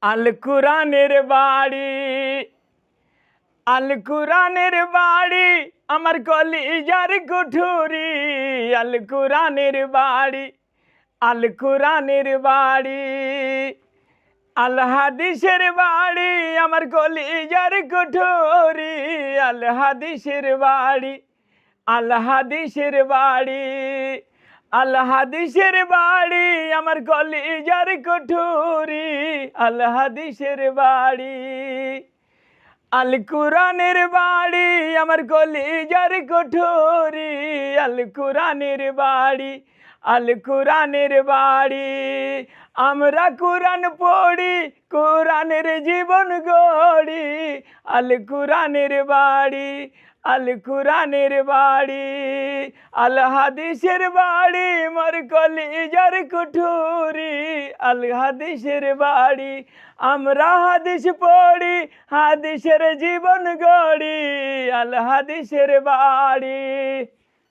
আল কুরআনের বাড়ি, আল কুরআনের বাড়ি, আমার কলিজার কুঠুরি। আল কুরআনের বাড়ি, আল কুরআনের বাড়ি, আল হাদিসের বাড়ি, আমার কলিজার কুঠুরি। আল হাদিসের বাড়ি, আল হাদিসের বাড়ি, আল হাদিসের বাড়ি, আমার কলিজার কুঠুরি। আল হাদিসের বাড়ি, আল কুরআনের বাড়ি, আমার কলিজার কুঠুরি। আল কুরআনের বাড়ি, আল কুরআনের বাড়ি, আমরা কুরআন পড়ি, কুরআনের জীবন গড়ি। আল কুরআনের বাড়ি, আল কুরআনের বাড়ি, আল হাদিসের বাড়ি, মোর কলিজার কুঠুরি। আল হাদিসের বাড়ি, আমরা হাদিস পড়ি, হাদিসের জীবন গড়ি। আল হাদিসের বাড়ি।